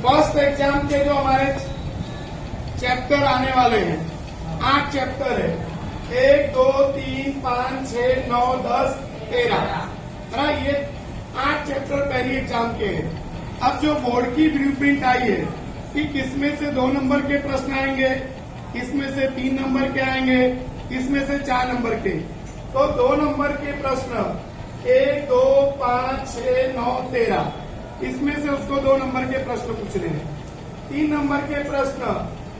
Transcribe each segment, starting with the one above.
First exam के जो हमारे चैप्टर आने वाले हैं, 8 चैप्टर है, 1, 2, 3, 5, 6, 9, 10, 13। ये 8 चैप्टर पहली एग्जाम के हैं। अब जो बोर्ड की ब्लूप्रिंट आई है कि किसमें से 2 नंबर के प्रश्न आएंगे, किसमें से 3 नंबर के आएंगे, किसमें से 4 नंबर के। तो 2 नंबर के प्रश्न 1, 2, 5, 6, 9, 13, इसमें से उसको 2 नंबर के प्रश्न पूछने हैं। 3 नंबर के प्रश्न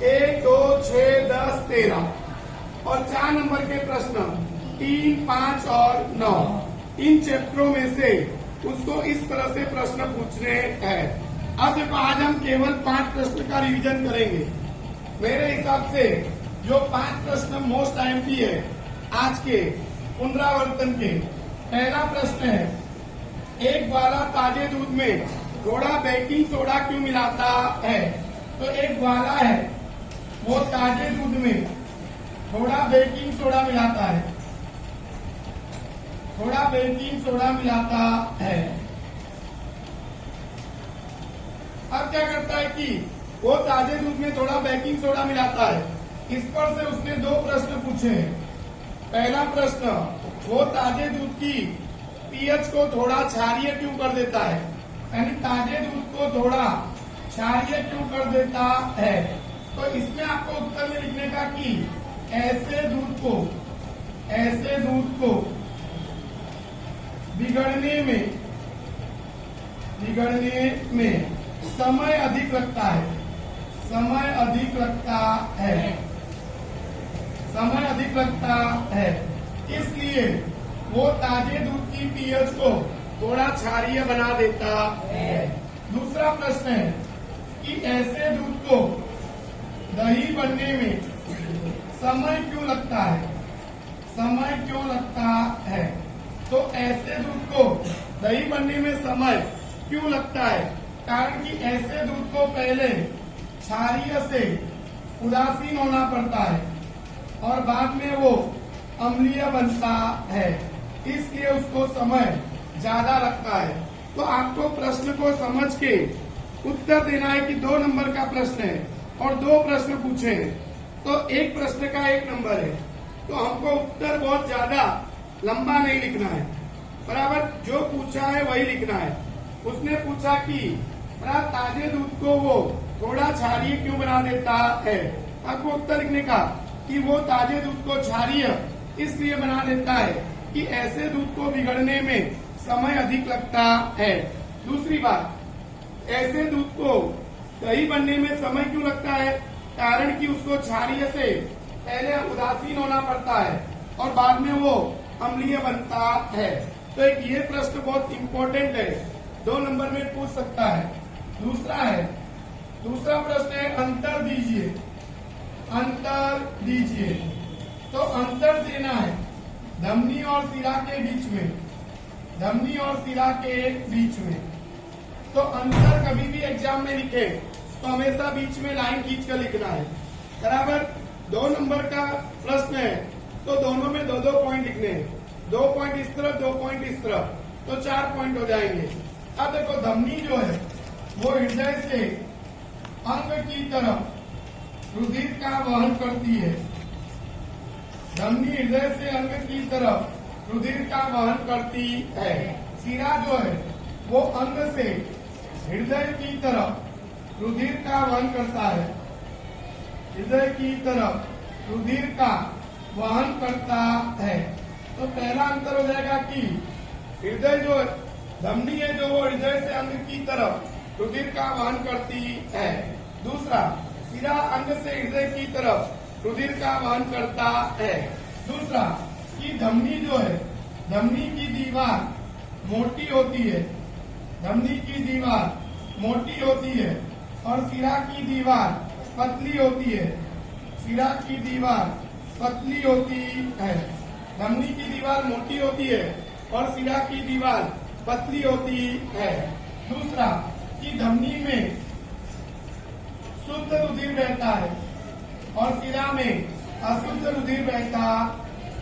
1, 2, 6, 10, 13 और 4 नंबर के प्रश्न 3, 5 और 9। इन चैप्टरों में से उसको इस तरह से प्रश्न पूछने हैं। अब देखो, आज हम केवल 5 प्रश्न का रिवीजन करेंगे। मेरे हिसाब से जो 5 प्रश्न मोस्ट आईएमपी है आज के पुनरावर्तन के। पहला प्रश्न है, एक ग्वाला ताजे दूध में थोड़ा बेकिंग सोडा क्यों मिलाता है। तो एक ग्वाला है, वो ताजे दूध में थोड़ा बेकिंग सोडा मिलाता है, थोड़ा बेकिंग सोडा मिलाता है। अब क्या करता है कि वो ताजे दूध में थोड़ा बेकिंग सोडा मिलाता है। इस पर से उसने 2 प्रश्न पूछे हैं। पहला प्रश्न, वो ताजे दूध की पीएच को थोड़ा क्षारीय क्यों कर देता है, यानी ताजे दूध को थोड़ा क्षारीय क्यों कर देता है। तो इसमें आपको उत्तर में लिखने का कि ऐसे दूध को बिगड़ने में समय अधिक लगता है, समय अधिक लगता है, इसलिए वो ताजे दूध की पीएच को थोड़ा क्षारीय बना देता है। दूसरा प्रश्न है कि ऐसे दूध को दही बनने में समय क्यों लगता है। तो ऐसे दूध को दही बनने में समय क्यों लगता है, कारण कि ऐसे दूध को पहले क्षारीय से उदासीन होना पड़ता है और बाद में वो अम्लीय बनता है, इसलिए उसको समय ज्यादा लगता है। तो आपको प्रश्न को समझ के उत्तर देना है कि 2 नंबर का प्रश्न है और 2 प्रश्न पूछे हैं, तो एक प्रश्न का 1 नंबर है। तो हमको उत्तर बहुत ज्यादा लंबा नहीं लिखना है, बराबर जो पूछा है वही लिखना है। उसने पूछा कि ताजे दूध को वो थोड़ा क्षारीय क्यों बना देता है। आपको उत्तर लिखने का कि वो ताजे दूध को क्षारीय इसलिए बना देता है कि ऐसे दूध को बिगड़ने में समय अधिक लगता है। दूसरी बात, ऐसे दूध को दही बनने में समय क्यों लगता है, कारण कि उसको क्षारीय से पहले उदासीन होना पड़ता है और बाद में वो अम्लीय बनता है। तो एक ये प्रश्न बहुत इम्पोर्टेंट है, 2 नंबर में पूछ सकता है। दूसरा प्रश्न है, अंतर दीजिए। तो अंतर देना है धमनी और सिरा के बीच में। तो अंतर कभी भी एग्जाम में लिखे तो हमेशा बीच में लाइन खींच कर लिखना है, बराबर। 2 नंबर का प्रश्न है तो दोनों में 2-2 पॉइंट लिखने हैं, 2 पॉइंट इस तरफ, 2 पॉइंट इस तरफ, तो 4 पॉइंट हो जाएंगे। अब देखो, धमनी जो है वो हृदय से अंग की तरफ रुधिर का वहन करती है। धमनी हृदय से अंग की तरफ रुधिर का वहन करती है। सिरा जो है वो अंग से हृदय की तरफ रुधिर का वहन करता है, हृदय की तरफ रुधिर का वहन करता है। तो पहला अंतर हो जाएगा कि हृदय जो धमनी है जो वो हृदय से अंग की तरफ रुधिर का वहन करती है। दूसरा, सिरा अंग से हृदय की तरफ रुधिर का वहन करता है। दूसरा कि धमनी जो है, धमनी की दीवार मोटी होती है, धमनी की दीवार मोटी होती है और सिरा की दीवार पतली होती है, सिरा की दीवार पतली होती है। धमनी की दीवार मोटी होती है और सिरा की दीवार पतली होती है। दूसरा कि धमनी में शुद्ध रुधिर बहता है और सिरा में अशुद्ध रुधिर बहता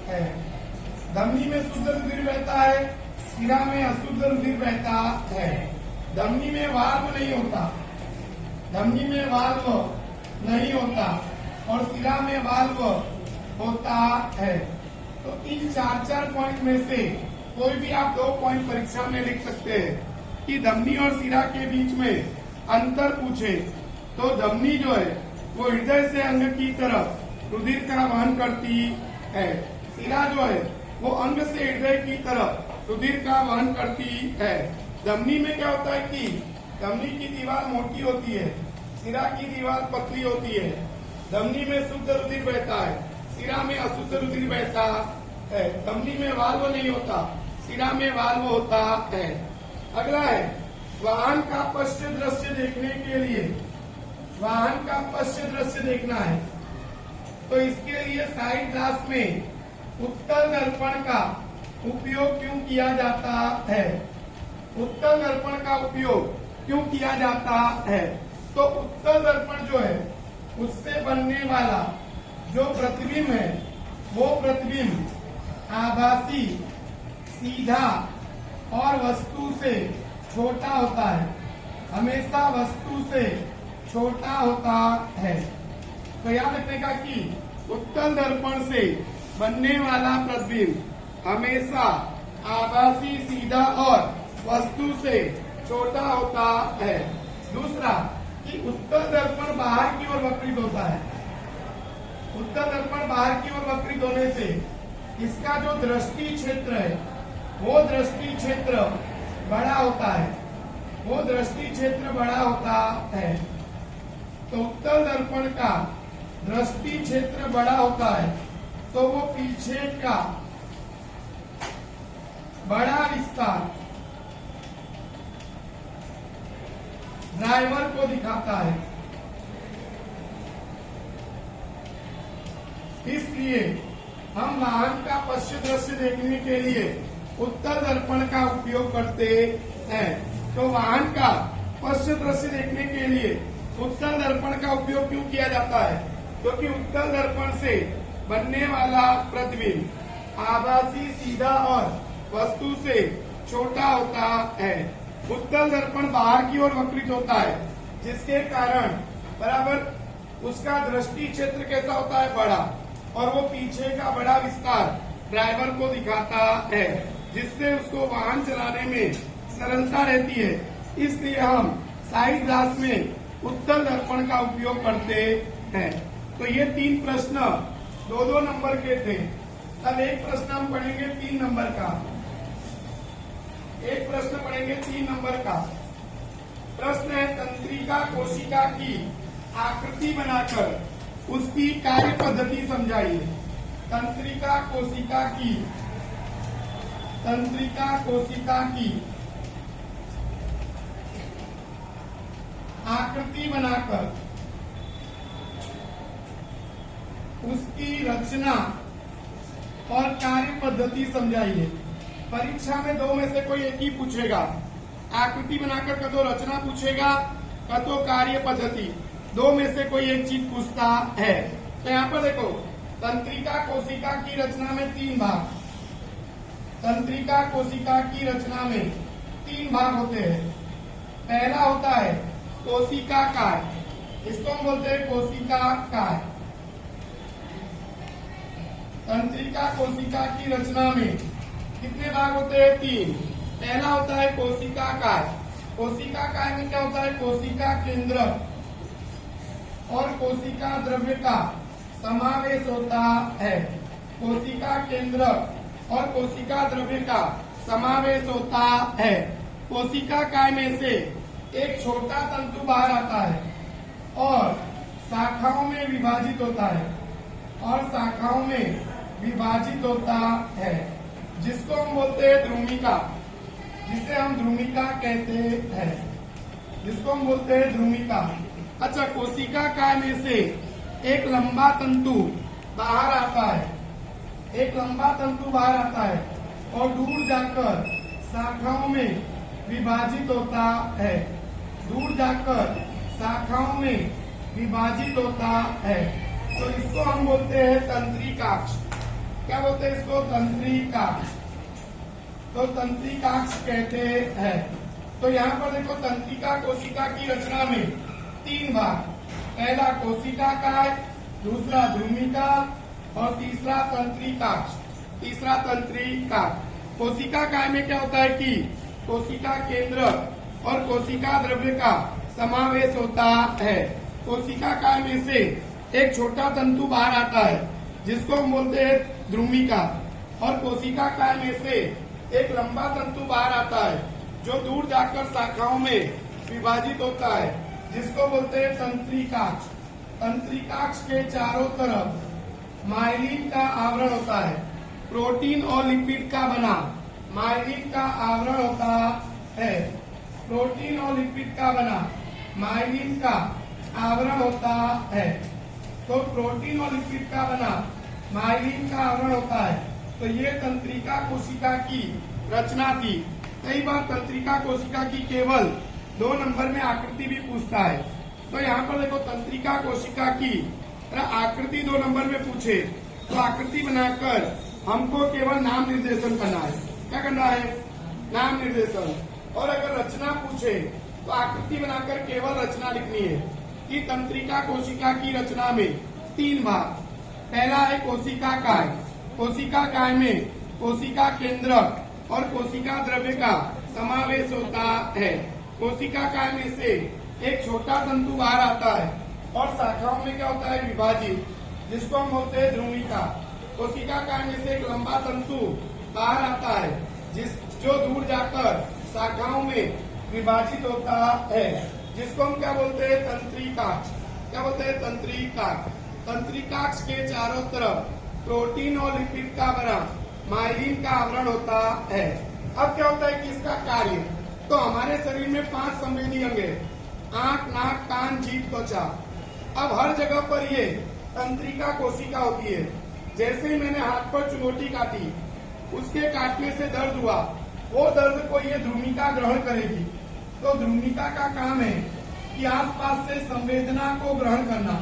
है। धमनी में शुद्ध रुधिर बहता है, सिरा में अशुद्ध रुधिर बहता है। धमनी में वाल्व नहीं होता, धमनी में वाल्व नहीं होता और सिरा में वाल्व होता है। तो इन 4 पॉइंट में से कोई भी आप 2 पॉइंट परीक्षा में लिख सकते हैं कि धमनी और सिरा के बीच में अंतर पूछे तो धमनी जो है वो हृदय से अंग की तरफ रुधिर का वहन करती है, सिरा जो है वो अंग से हृदय की तरफ रुधिर का वहन करती है। धमनी में क्या होता है कि धमनी की दीवार मोटी होती है, सिरा की दीवार पतली होती है। धमनी में शुद्ध रुधिर बहता है, सिरा में अशुद्ध रुधिर बहता है। धमनी में वाल्व नहीं होता, सिरा में वाल्व होता है। अगला है वाहन का पश्च दृश्य देखने के लिए, वाहन का पश्च दृश्य देखना है तो इसके लिए साइड ग्लास में उत्तल दर्पण का उपयोग क्यों किया जाता है? उत्तल दर्पण का उपयोग क्यों किया जाता है? तो उत्तल दर्पण जो है उससे बनने वाला जो प्रतिबिंब है वो प्रतिबिंब आभासी, सीधा और वस्तु से छोटा होता है, हमेशा वस्तु से छोटा होता है। तो याद रखने का कि उत्तल दर्पण से बनने वाला प्रतिबिंब हमेशा आभासी, सीधा और वस्तु से छोटा होता है। दूसरा कि उत्तल दर्पण बाहर की ओर वक्रित होता है। उत्तल दर्पण बाहर की ओर वक्रित होने से इसका जो दृष्टि क्षेत्र है वो दृष्टि क्षेत्र बड़ा होता है, वो दृष्टि क्षेत्र बड़ा होता है। तो उत्तल दर्पण का दृष्टि क्षेत्र बड़ा होता है तो वो पीछे का बड़ा विस्तार ड्राइवर को दिखाता है। इसलिए हम वाहन का पश्च दृश्य देखने के लिए उत्तल दर्पण का उपयोग करते हैं। तो वाहन का पश्च दृश्य देखने के लिए उत्तल दर्पण का उपयोग क्यों किया जाता है? क्योंकि उत्तल दर्पण से बनने वाला प्रतिबिंब आभासी, सीधा और वस्तु से छोटा होता है। उत्तल दर्पण बाहर की ओर वक्रित होता है जिसके कारण बराबर उसका दृष्टि क्षेत्र कैसा होता है? बड़ा, और वो पीछे का बड़ा विस्तार ड्राइवर को दिखाता है जिससे उसको वाहन चलाने में सरलता रहती है। इसलिए हम साइड ग्लास में उत्तल दर्पण का उपयोग करते हैं। तो ये 3 प्रश्न 2-2 नंबर के थे। अब एक प्रश्न हम पढ़ेंगे 3 नंबर का, एक प्रश्न पढ़ेंगे 3 नंबर का। प्रश्न है तंत्रिका कोशिका की आकृति बनाकर उसकी कार्य पद्धति समझाइए। तंत्रिका कोशिका की आकृति बनाकर उसकी रचना और कार्य पद्धति समझाइए। परीक्षा में 2 में से कोई एक ही पूछेगा। आकृति बनाकर का तो रचना पूछेगा, का तो कार्य पद्धति, 2 में से कोई एक चीज पूछता है। तो यहाँ पर देखो तंत्रिका कोशिका की रचना में 3 भाग, तंत्रिका कोशिका की रचना में 3 भाग होते हैं। पहला होता है कोशिका काय, इसको हम बोलते हैं कोशिका काय। तंत्रिका कोशिका की रचना में कितने भाग होते हैं? 3। पहला होता है कोशिका काय। कोशिका काय में क्या होता है? कोशिका केंद्र और कोशिका द्रव्य का समावेश होता है। कोशिका केंद्र और कोशिका द्रव्य का समावेश होता है। कोशिका काय में से एक छोटा तंतु बाहर आता है और शाखाओं में विभाजित होता है, और शाखाओं में विभाजित होता है जिसको हम बोलते हैं ध्रुमिका, जिसे हम ध्रुमिका कहते हैं, जिसको हम बोलते हैं ध्रुमिका। अच्छा, कोशिका काय में से एक लंबा तंतु बाहर आता है, एक लंबा तंतु बाहर आता है और दूर जाकर शाखाओं में विभाजित होता है, दूर जाकर शाखाओं में विभाजित होता है। तो इसको हम बोलते हैं तंत्रिकाक्ष। क्या बोलते हैं इसको? तंत्रिकाक्ष। तो तंत्रिकाक्ष कहते हैं। तो यहाँ पर देखो तंत्रिका कोशिका की रचना में तीन भाग, पहला कोशिका काय, दूसरा ध्रुमिका और तीसरा तंत्रिकाक्ष। तीसरा तंत्रिकाक्ष। कोशिका काय में क्या होता है कि कोशिका केंद्र और कोशिका द्रव्य का समावेश होता है। कोशिका काय में से एक छोटा तंतु बाहर आता है जिसको हम बोलते हैं ध्रुमिका, और कोशिका काय में से एक लंबा तंतु बाहर आता है जो दूर जाकर शाखाओं में विभाजित होता है जिसको बोलते हैं तंत्रिकाक्ष। तंत्रिकाक्ष के चारों तरफ माइलिन का आवरण होता है, प्रोटीन और लिपिड का बना माइलिन का आवरण होता है। प्रोटीन और लिपिड का बना माइलिन का आवरण होता है। तो प्रोटीन और लिपिड का बना माइलिन का आवरण होता है। तो ये तंत्रिका कोशिका की रचना थी। कई बार तंत्रिका कोशिका की केवल 2 नंबर में आकृति भी पूछता है। तो यहाँ पर देखो तंत्रिका कोशिका की आकृति 2 नंबर में पूछे तो आकृति बनाकर हमको केवल नाम निर्देशन करना है। क्या करना है? नाम निर्देशन। और अगर रचना पूछे तो आकृति बनाकर केवल रचना लिखनी है कि तंत्रिका कोशिका की रचना में 3 भाग। पहला है कोशिका काय। कोशिका काय में कोशिका केंद्र और कोशिका द्रव्य का समावेश होता है। कोशिका काय में से एक छोटा तंतु बाहर आता है और शाखाओं में क्या होता है? विभाजित, जिसको हम बोलते हैं ध्रुमिका। कोशिका काय में से एक लंबा तंतु बाहर आता है जो दूर जाकर शाखाओं में विभाजित होता है जिसको हम क्या बोलते हैं? तंत्रिकाक्ष। क्या बोलते हैं? तंत्रिकाक्ष। तंत्रिकाक्ष के चारों तरफ प्रोटीन और लिपिड का बना माइलिन का आवरण होता है। अब क्या होता है कि इसका कार्य, तो हमारे शरीर में 5 संवेदी अंग है, आंख, नाक, कान, जीभ, त्वचा। अब हर जगह पर ये तंत्रिका कोशिका होती है। जैसे ही मैंने हाथ पर चुनौती काटी, उसके काटने से दर्द हुआ, वो दर्द को ये ध्रुमिका ग्रहण करेगी। तो ध्रुमिका का काम है कि आसपास से संवेदना को ग्रहण करना,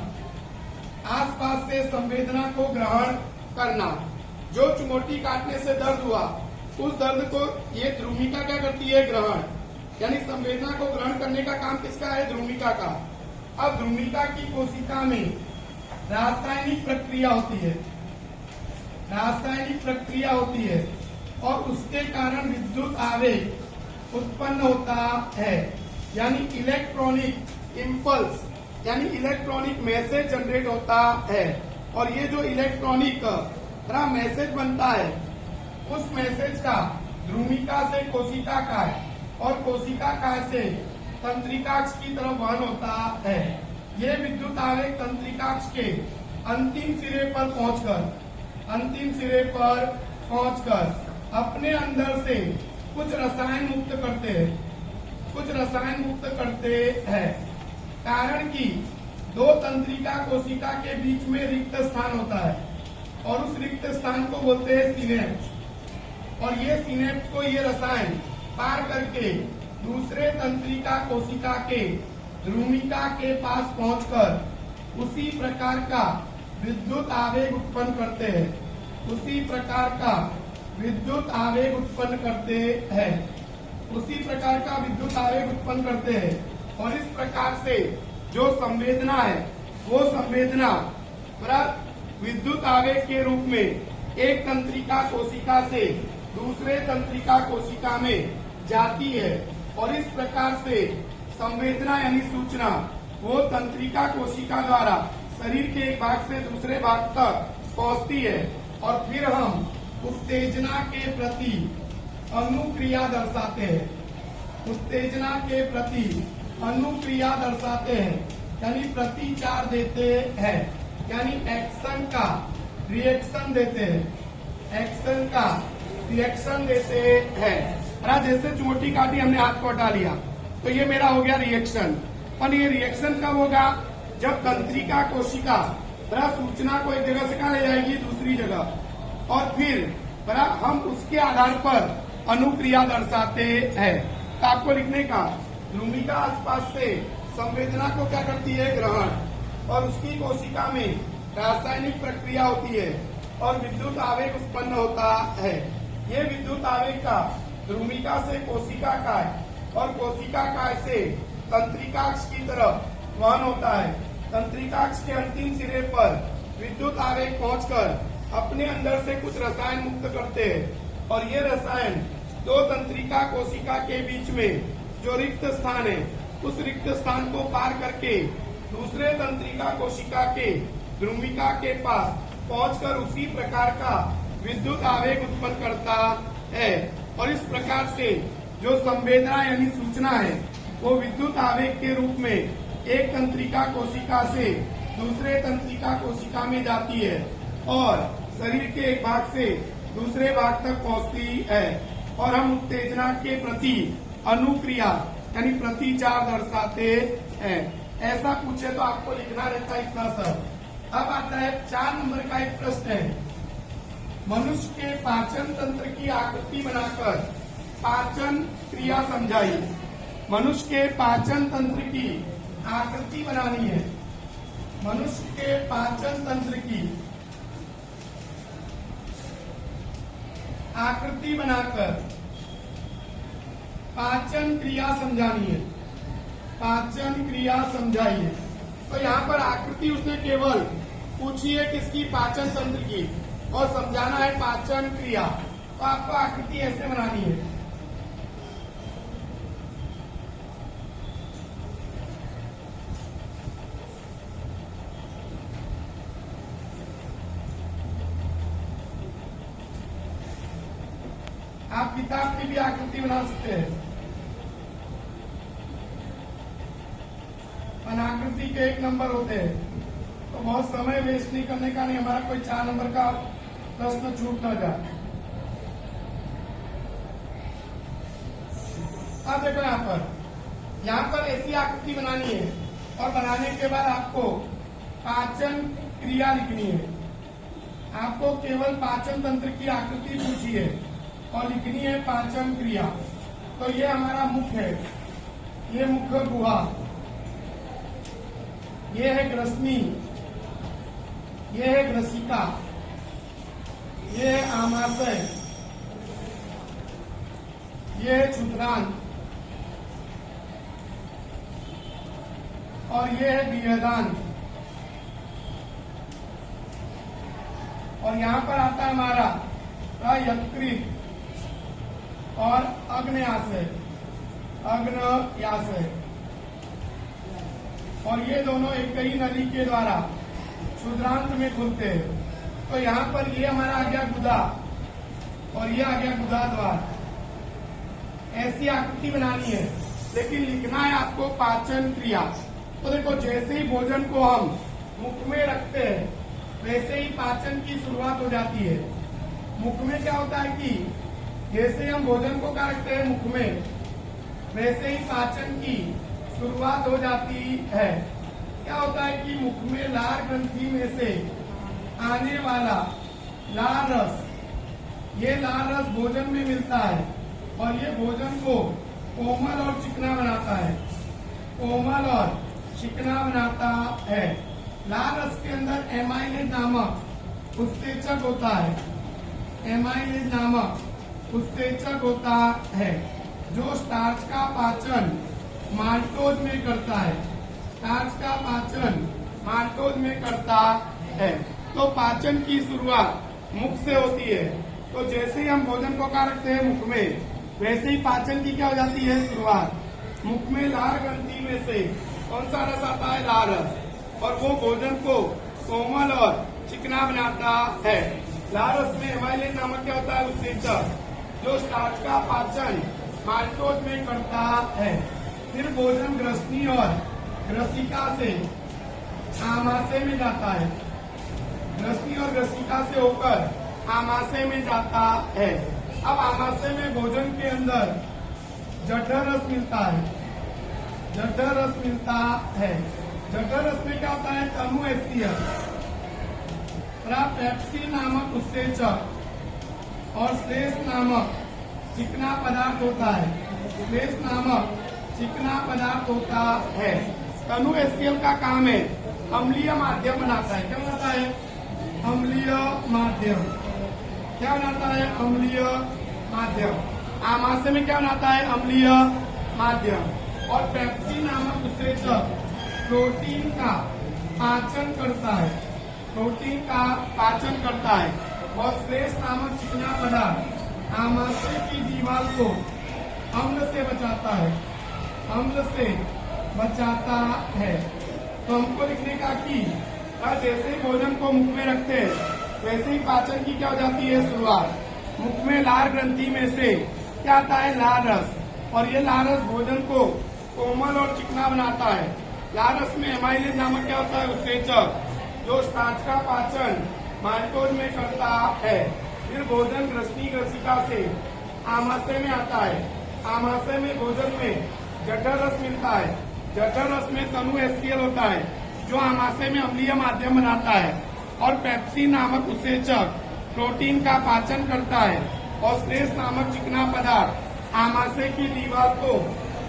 आसपास से संवेदना को ग्रहण करना। जो चुनौती काटने से दर्द हुआ, उस दर्द को ये ध्रुमिका क्या करती है? ग्रहण, यानी संवेदना को ग्रहण करने का काम किसका है? ध्रुमिका का। अब ध्रुमिका की कोशिका में रासायनिक प्रक्रिया होती है, रासायनिक प्रक्रिया होती है और उसके कारण विद्युत आवेग उत्पन्न होता है, यानी इलेक्ट्रॉनिक इम्पल्स, यानी इलेक्ट्रॉनिक मैसेज जनरेट होता है। और ये जो इलेक्ट्रॉनिक मैसेज बनता है, उस मैसेज का ध्रुमिका से कोशिका काय और कोशिका काय से तंत्रिकाक्ष की तरफ वहन होता है। ये विद्युत आवेग तंत्रिकाक्ष के अंतिम सिरे पर पहुंचकर अपने अंदर से कुछ रसायन मुक्त करते हैं। कारण कि 2 तंत्रिका कोशिका के बीच में रिक्त स्थान होता है और उस रिक्त स्थान को बोलते हैं सिनेप्स। और ये सिनेप्स को ये रसायन पार करके दूसरे तंत्रिका कोशिका के ध्रुमिका के पास पहुंचकर उसी प्रकार का विद्युत आवेग उत्पन्न करते हैं, उसी प्रकार का विद्युत आवेग उत्पन्न करते हैं, उसी प्रकार का विद्युत आवेग उत्पन्न करते हैं। और इस प्रकार से जो संवेदना है, वो संवेदना विद्युत आवेग के रूप में एक तंत्रिका कोशिका से दूसरे तंत्रिका कोशिका में जाती है। और इस प्रकार से संवेदना यानी सूचना वो तंत्रिका कोशिका द्वारा शरीर के एक भाग से दूसरे भाग तक पहुंचती है। और फिर हम उत्तेजना के प्रति अनुक्रिया दर्शाते हैं, उत्तेजना के प्रति अनुक्रिया दर्शाते हैं, यानी प्रतिचार देते हैं, यानी एक्शन का रिएक्शन देते हैं, एक्शन का रिएक्शन देते हैं। जैसे चोटी काटी, हमने हाथ को हटा लिया, तो ये मेरा हो गया रिएक्शन। और ये रिएक्शन कब होगा? जब तंत्रिका कोशिका सूचना को एक जगह से कहाँ ले जाएगी? दूसरी जगह। और फिर हम उसके आधार पर अनुक्रिया दर्शाते हैं। तो आपको लिखने का, ध्रुमिका आसपास से संवेदना को क्या करती है? ग्रहण। और उसकी कोशिका में रासायनिक प्रक्रिया होती है और विद्युत आवेग उत्पन्न होता है। ये विद्युत आवेग का ध्रुमिका से कोशिका काय और कोशिका काय से तंत्रिकाक्ष की तरफ वहन होता है। तंत्रिकाक्ष के अंतिम सिरे पर विद्युत आवेग पहुंचकर अपने अंदर से कुछ रसायन मुक्त करते हैं और ये रसायन दो तंत्रिका कोशिका के बीच में जो रिक्त स्थान है उस रिक्त स्थान को पार करके दूसरे तंत्रिका कोशिका के ध्रुविका के पास पहुंचकर उसी प्रकार का विद्युत आवेग उत्पन्न करता है और इस प्रकार से जो संवेदना यानी सूचना है वो विद्युत आवेग के रूप में एक तंत्रिका कोशिका से दूसरे तंत्रिका कोशिका में जाती है और शरीर के एक भाग से दूसरे भाग तक पहुंचती है और हम उत्तेजना के प्रति अनुक्रिया यानी प्रतिचार दर्शाते हैं। ऐसा पूछे तो आपको लिखना रहता है इतना सब। अब आता है 4 नंबर का एक प्रश्न है, मनुष्य के पाचन तंत्र की आकृति बनाकर पाचन क्रिया समझाई। मनुष्य के पाचन तंत्र की आकृति बनानी है। मनुष्य के पाचन तंत्र की आकृति बनाकर पाचन क्रिया समझानी है। पाचन क्रिया समझाई है। तो यहाँ पर आकृति उसने केवल पूछी है किसकी, पाचन तंत्र की, और समझाना है पाचन क्रिया। तो आपको आकृति ऐसे बनानी है। आप किताब की भी आकृति बना सकते हैं। अनाकृति के 1 नंबर होते हैं, तो बहुत समय वेस्ट नहीं करने का, नहीं हमारा कोई 4 नंबर का प्रश्न छूट ना जाए। अब देखो यहाँ पर ऐसी आकृति बनानी है और बनाने के बाद आपको पाचन क्रिया लिखनी है। आपको केवल पाचन तंत्र की आकृति पूछी है और लिखनी है पाचन क्रिया। तो ये हमारा मुख है, ये मुख गुहा, ये है ग्रसनी, ये है ग्रसिका, ये है आमाशय, ये है क्षुद्रांत और ये है विहदान। और यहाँ पर आता है हमारा यकृत और अग्न्याशय, अग्न्याशय। और ये दोनों एक ही नली के द्वारा क्षुद्रांत में खुलते हैं। तो यहाँ पर ये हमारा आ गया गुदा और ये आ गया गुदा द्वार। ऐसी आकृति बनानी है, लेकिन लिखना है आपको पाचन क्रिया। तो देखो जैसे ही भोजन को हम मुख में रखते हैं वैसे ही पाचन की शुरुआत हो जाती है। मुख में क्या होता है कि जैसे हम भोजन को क्या रखते हैं मुख में, वैसे ही पाचन की शुरुआत हो जाती है। क्या होता है कि मुख में लार ग्रंथि में से आने वाला लार रस, ये लार रस भोजन में मिलता है और ये भोजन को कोमल और चिकना बनाता है, कोमल और चिकना बनाता है। लार रस के अंदर एमाइलेज नामक उत्सेचक होता है, एमाइलेज नामक उत्सेचक होता है जो स्टार्च का पाचन माल्टोज में करता है, स्टार्च का पाचन माल्टोज में करता है। तो पाचन की शुरुआत मुख से होती है। तो जैसे ही हम भोजन को क्या रखते हैं मुख में, वैसे ही पाचन की क्या हो जाती है शुरुआत। मुख में लार ग्रंथि में से कौन सा रस आता है, लार रस, और वो भोजन को कोमल और चिकना बनाता है। लार रस में एमाइलेज नामक क्या होता है, उत्सेचक, जो स्टार्च का पाचन माल्टोज में करता है। फिर भोजन ग्रसनी और ग्रसिका से आमाशय में जाता है, ग्रसनी और ग्रसिका से होकर आमाशय में जाता है। अब आमाशय में भोजन के अंदर जठर रस मिलता है, जठर रस मिलता है। जठर रस में क्या होता है, तनु एसियस, पेप्सिन नामक उत्सेचक और श्लेष नामक चिकना पदार्थ होता है, श्लेष नामक चिकना पदार्थ होता है। तनु एसियल का काम है अम्लीय माध्यम बनाता है। क्या बनाता है, अम्लीय माध्यम। क्या बनाता है, अम्लीय माध्यम। आमाशय में क्या बनाता है, अम्लीय माध्यम। और पेप्सिन नामक उत्सेचक प्रोटीन का पाचन करता है, प्रोटीन का पाचन करता है और श्लेष नामक चिकना पदार्थ आमाशय की दीवार को अम्ल से बचाता है, अम्ल से बचाता है। तो हमको लिखने का कि जैसे ही भोजन को मुख में रखते हैं वैसे ही पाचन की क्या हो जाती है शुरुआत। मुख में लार ग्रंथि में से क्या आता है, लार रस, और ये लार रस भोजन को कोमल और चिकना बनाता है। लार रस में एमाइलेज नामक क्या होता है, उत्सेचक, जो स्टार्च का पाचन माल्टोज में करता है। फिर भोजन ग्रसनी ग्रसिका से आमाशय में आता है। आमाशय में भोजन में जठर रस मिलता है। जठर रस में तनु HCl होता है जो आमाशय में अम्लीय माध्यम बनाता है। और पेप्सिन नामक उत्सेचक प्रोटीन का पाचन करता है और श्लेष नामक चिकना पदार्थ आमाशय की दीवार को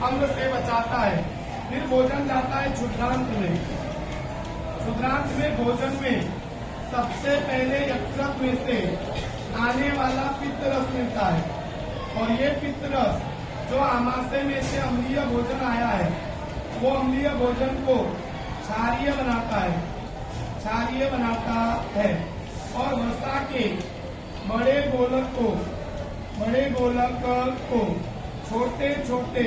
अम्ल से बचाता है। फिर भोजन जाता है क्षुद्रांत में। क्षुद्रांत में भोजन में सबसे पहले यकृत में से आने वाला पित्त रस मिलता है और ये पित्त रस जो आमाशय में से अम्लीय भोजन आया है वो अम्लीय भोजन को क्षारीय बनाता है, क्षारीय बनाता है और वसा के बड़े गोलक को छोटे छोटे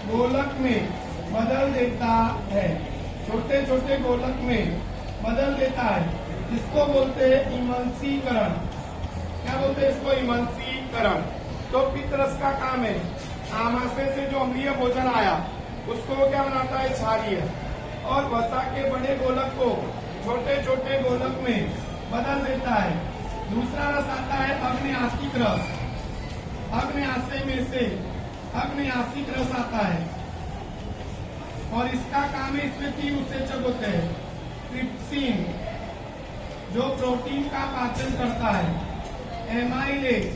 गोलक में बदल देता है, छोटे छोटे गोलक में बदल देता है। इसको बोलते हैं इमल्सीकरण। क्या बोलते हैं इसको, इमल्सीकरण। तो पित्त रस का काम है आमाशय से जो अम्लीय भोजन आया उसको क्या बनाता है, क्षारीय, और वसा के बड़े गोलक को छोटे छोटे गोलक में बदल देता है। दूसरा रस आता है अग्न्यासिक रस। अग्न्याशय में से अग्न्यासिक रस आता है और इसका काम है, इसमें 3 उत्सेचक होते हैं। ट्रिप्सिन जो प्रोटीन का पाचन करता है, एमाइलेज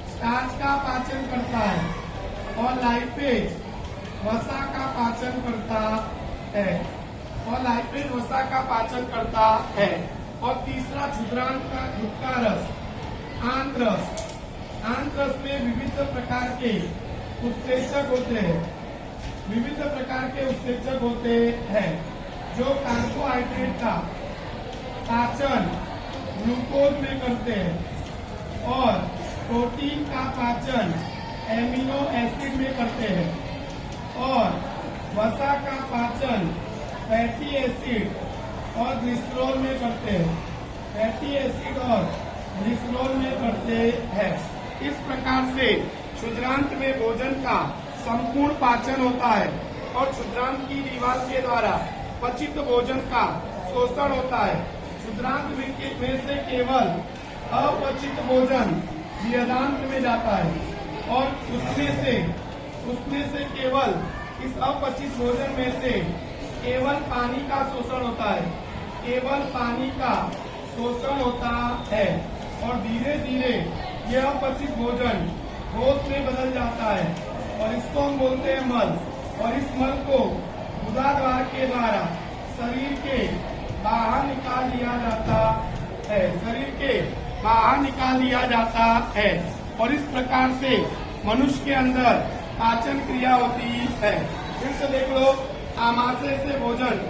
स्टार्च का पाचन करता है और लाइपेज वसा का पाचन करता है, और लाइपेज वसा का पाचन करता है। और तीसरा क्षुद्रांत का गुटका रस, आंत्रस। आंत्रस में विविध प्रकार के उत्सेचक होते हैं, विविध प्रकार के उत्सेचक होते हैं जो कार्बोहाइड्रेट का पाचन ग्लूकोज में करते हैं और प्रोटीन का पाचन एमिनो एसिड में करते हैं और वसा का पाचन फैटी एसिड और ग्लिसरॉल में करते हैं, फैटी एसिड और ग्लिसरॉल में करते हैं। इस प्रकार से क्षुद्रांत में भोजन का संपूर्ण पाचन होता है और क्षुद्रांत की दीवार के द्वारा पचित भोजन का शोषण होता है। क्षुद्रांत में से केवल अपचित भोजन वियदांत में जाता है और उसमें से केवल इस अपचित भोजन में से केवल पानी का शोषण होता है, केवल पानी का शोषण होता है और धीरे धीरे यह अपचित भोजन ठोस में बदल जाता है और इसको हम बोलते हैं मल। और इस मल को गुदा द्वार के द्वारा शरीर के बाहर निकाल लिया जाता है, शरीर के बाहर निकाल लिया जाता है। और इस प्रकार से मनुष्य के अंदर पाचन क्रिया होती है। फिर से देख लो, आमाशय से भोजन,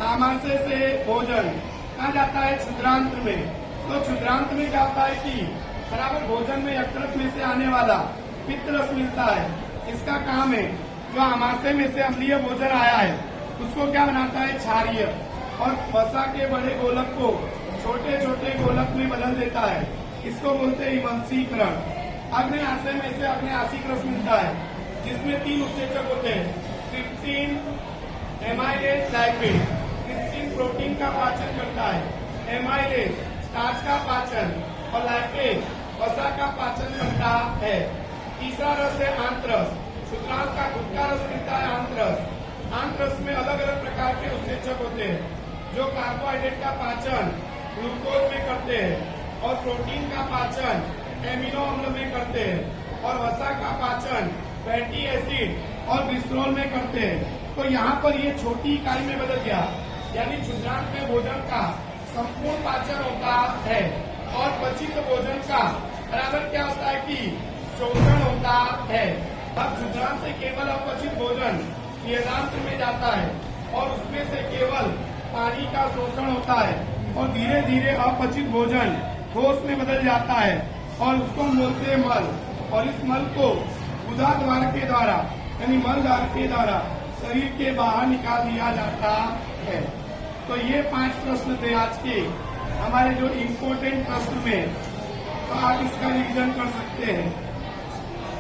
आमाशय से भोजन कहाँ जाता है, क्षुद्रांत में। तो क्षुद्रांत में जाता है कि बराबर भोजन में यकृत में से आने वाला पित्त रस मिलता है। इसका काम है जो आमाशय में से अम्लीय भोजन आया है उसको क्या बनाता है, क्षारीय, और वसा के बड़े गोलक को छोटे छोटे गोलक में बदल देता है। इसको बोलते हैं इमल्सीकरण। अग्न्याशय में से अग्न्यासिक रस मिलता है जिसमें 3 उत्सेचक होते हैं, trypsin, amylase, lipase. Trypsin protein का पाचन करता है, एमाइलेज स्टार्च का पाचन और लाइपेज वसा का पाचन करता है। तीसरा रस है आंत्रस। क्षुद्रांत का गुटका रस मिलता है आंत्रस। आंत्रस में अलग अलग प्रकार के उत्सेचक होते हैं जो कार्बोहाइड्रेट का पाचन ग्लूकोज में करते हैं और प्रोटीन का पाचन एमिनो अम्ल में करते हैं और वसा का पाचन फैटी एसिड और ग्लिसरॉल में करते हैं। तो यहाँ पर ये छोटी इकाई में बदल गया, यानी क्षुद्रांत में भोजन का संपूर्ण पाचन होता है और पचित भोजन का बराबर क्या होता है कि शोषण होता है। अब क्षुद्रांत से केवल अपचित भोजन यदांत्र में जाता है और उसमें से केवल पानी का शोषण होता है और धीरे धीरे अपचित भोजन ठोस में बदल जाता है और उसको हम बोलते हैं मल। और इस मल को गुदा द्वार के द्वारा यानी मल द्वार के द्वारा शरीर के बाहर निकाल दिया जाता है। तो ये 5 प्रश्न थे आज के हमारे जो इम्पोर्टेंट प्रश्न में, तो आप इसका रिवीजन कर सकते हैं।